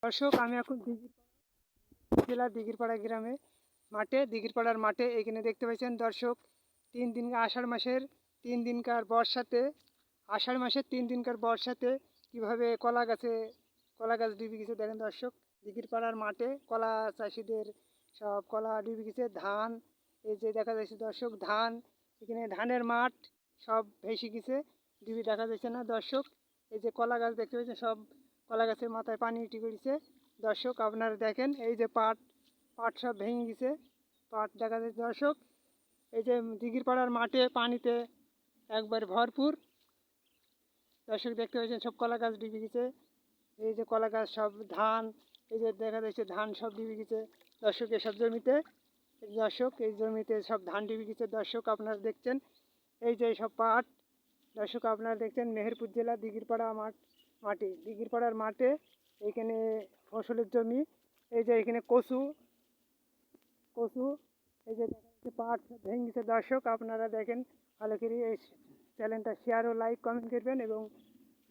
দর্শক, আমি এখন জেলার দিঘিরপাড়া গ্রামে দিঘিরপাড়ার মাঠে এখানে দেখতে পাচ্ছেন দর্শক, 3 দিন আষাঢ় মাসের 3 দিনকার বর্ষাতে কীভাবে কলা গাছ ডুবে গেছে দেখেন দর্শক। দিঘিরপাড়ার মাঠে কলা চাষিদের সব কলা ডুবে গেছে। ধান, এই যে দেখা যাচ্ছে দর্শক, ধান, এখানে ধানের মাঠ সব ভেসে গেছে, ডুবে দেখা যাচ্ছে না দর্শক। এই যে কলা গাছ দেখতে পাচ্ছেন, সব কলা গাছের মাথায় পানি উঠে পড়েছে দর্শক। আপনারা দেখেন, এই যে পাট সব ভেঙে গেছে, পাট দেখা যাচ্ছে দর্শক। এই যে দিঘিরপাড়ার মাঠে পানিতে একবার ভরপুর দর্শক, দেখতে পাচ্ছেন সব কলা গাছ ডুবে গেছে। এই যে কলা গাছ, সব ধান, এই যে দেখা যাচ্ছে ধান সব ডুবে গেছে দর্শক। এসব জমিতে দর্শক, এই জমিতে সব ধান ডুবে গেছে দর্শক। আপনারা দেখছেন এই যে সব পাট দর্শক, আপনারা দেখছেন মেহেরপুর জেলা দিঘিরপাড়ার মাঠে এখানে ফসলের জমি। এই যে এখানে কচু, এই যে দেখা যাচ্ছে পাট ভেঙে গেছে দর্শক। আপনারা দেখেন ভালো করে, এই চ্যানেলটা শেয়ার ও লাইক কমেন্ট করবেন এবং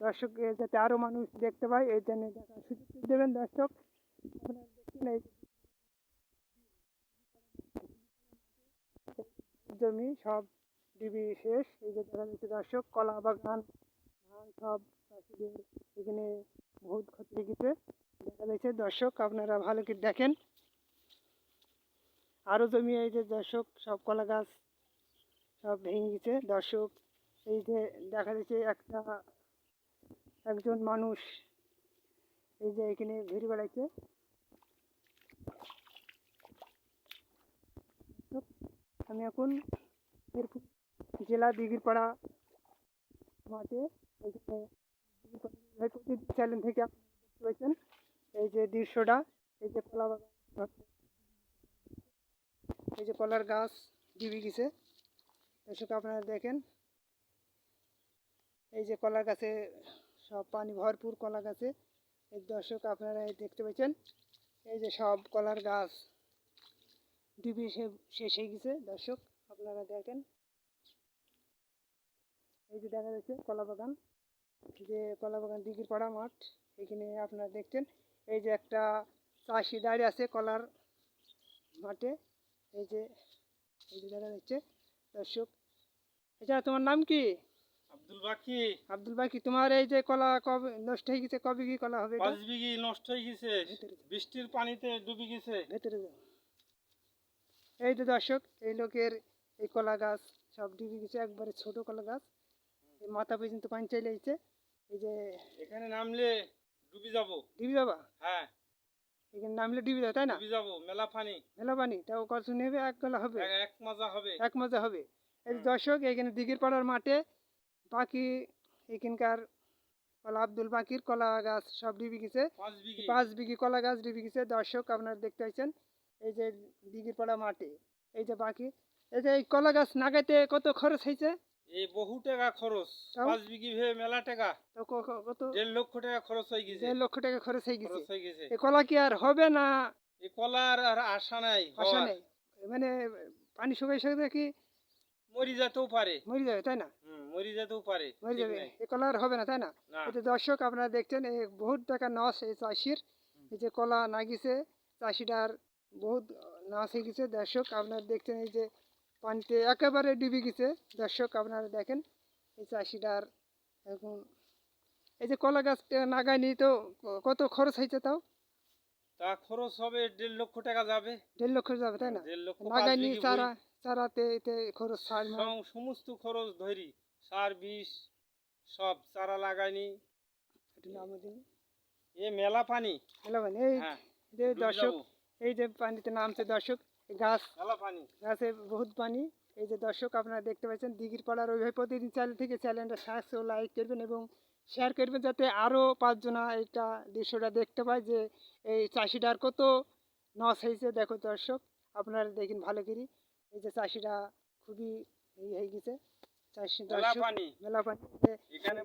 দর্শক যাতে আরও মানুষ দেখতে পায় এই জন্য দেখার সুযোগ দেবেন দর্শক। আপনারা দেখছেন এই জমি সব ডিবি শেষ। এই যে দেখা যাচ্ছে দর্শক, কলা বাগান, ধান সব চাষিদের এখানে বহুত ক্ষতি হয়ে গেছে দেখা যাচ্ছে দর্শক। আপনারা ভালো করে দেখেন আরও জমি, এই যে দর্শক সব কলা গাছ সব ভেঙে গেছে দর্শক। এই যে দেখা যাচ্ছে একজন মানুষ এই যে এখানে ঘুরে বেড়াচ্ছে। আমি এখন মেহেরপুর জেলা দিঘিরপাড়া মাঠে, এখানে চ্যানেল থেকে আপনারা দেখতে পাচ্ছেন এই যে দৃশ্যটা। এই যে কলা বাগান, এই যে কলার গাছ ডুবে গেছে দর্শক। আপনারা দেখেন এই যে কলা গাছে সব পানি ভরপুর কলা গাছে এই দর্শক। আপনারা দেখতে পাচ্ছেন এই যে সব কলার গাছ ডুবে শেষ হয়ে গেছে দর্শক। আপনারা দেখেন এই যে দেখা যাচ্ছে কলা বাগান, দিঘিরপাড়া মাঠ। এখানে আপনারা দেখছেন এই যে একটা চাষি দাঁড়িয়ে আছে কলার মাঠে। এই যে দেখা যাচ্ছে দর্শক। আচ্ছা, তোমার নাম কি? আব্দুল বাকি। তোমার এই যে কলা কবে নষ্ট হয়ে গেছে? কবে কি কলা হবে? 5 বিঘি নষ্ট হয়ে গেছে, বৃষ্টির পানিতে ডুবে গেছে। ভেতরে যাও। এই যে দর্শক, এই লোকের এই কলা গাছ সব ডুবে গেছে, একবারে ছোট কলা গাছ, মাথা পর্যন্ত পানি চলে যাচ্ছে। এই যে এখানে নামলে ডুবে যাব। ডুবে যাবা? হ্যাঁ, এখানে নামলে ডুবে যাবে, তাই না? ডুবে যাব। মেলা পানি তাও কত নেবে? এক গলা হবে? এক মাজা হবে। এক মাজা হবে। এই দর্শক, এখানে দিঘিরপাড়ার মাঠে বাকি এখানকার আব্দুল বাকির কলা গাছ সব ডুবে গেছে। 5 বিঘি কলা গাছ ডুবে গেছে দর্শক। আপনারা দেখতে পাচ্ছেন এই যে দিঘিরপাড়া মাঠে এই যে বাকি, এই যে এই কলা গাছ লাগাইতে কত খরচ হয়েছে? এই বহু টাকা খরচ। 5 বিঘি ভেবে মেলা টাকা। কত? 1.5 লক্ষ টাকা খরচ হয়ে গেছে। 1.5 লক্ষ টাকা খরচ হয়ে গেছে। এই কলা কি আর হবে না? এই কলার আর আশা নাই। মানে পানি শুকাই কি মরি যেতেও পারে। মরে যাবে, তাই না? মরি যেতেও পারে, মরে যাবে। এই কলা আর হবে না, তাই না? এই যে দর্শক, আপনারা দেখছেন এই বহুত টাকা লস এই চাষির। এই যে কলা না গেছে, চাষিটার বহুত লস হয়ে গেছে দর্শক। আপনারা দেখছেন এই যে পানিতে একেবারে ডুবে গেছে দর্শক। আপনারা দেখেন এই চাষিটার এখন এই যে কলা গাছটা লাগায়নি তো কত খরচ হয়েছে? তাও তা খরচ হবে 1.5 লক্ষ টাকা যাবে। 1.5 লক্ষ যাবে, তাই না? 1.5 লক্ষ। লাগায়নি চারাতে এতে খরচ, সার সমস্ত খরচ ধরি, সার বিষ সব, চারা লাগাইনি। এ মেলা পানি। এই যে দর্শক, এই যে পানিতে নামছে দর্শক, গাছে বহুত পানি। এই যে দর্শক, আপনারা দেখতে পাচ্ছেন দিঘিরপাড়ার ওইভাবে প্রতিদিন চ্যানেলটা সাবস্ক্রাইব ও লাইক করবেন এবং শেয়ার করবেন, যাতে আরও 5 জনা এটা দৃশ্যটা দেখতে পায় যে এই চাষিটার কত লস হয়েছে। দেখো দর্শক, আপনারা দেখেন ভালো করে এই যে চাষিটা খুবই হয়ে গেছে। মেলা পানি এখানে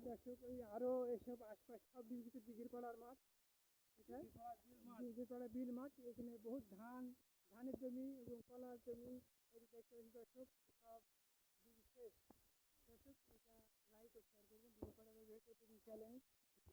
দর্শক। ওই আরও এসব আশপাশ সব দিঘিরপাড়ার মাঠ, দিঘিরপাড়া বিল মাঠ। এখানে বহুত ধানের জমি এবং কলার জমি দর্শক সব শেষ দর্শক। এটা লাইক ও শেয়ার করবেন দিঘিরপাড়ার প্রতিদিন চ্যানেল।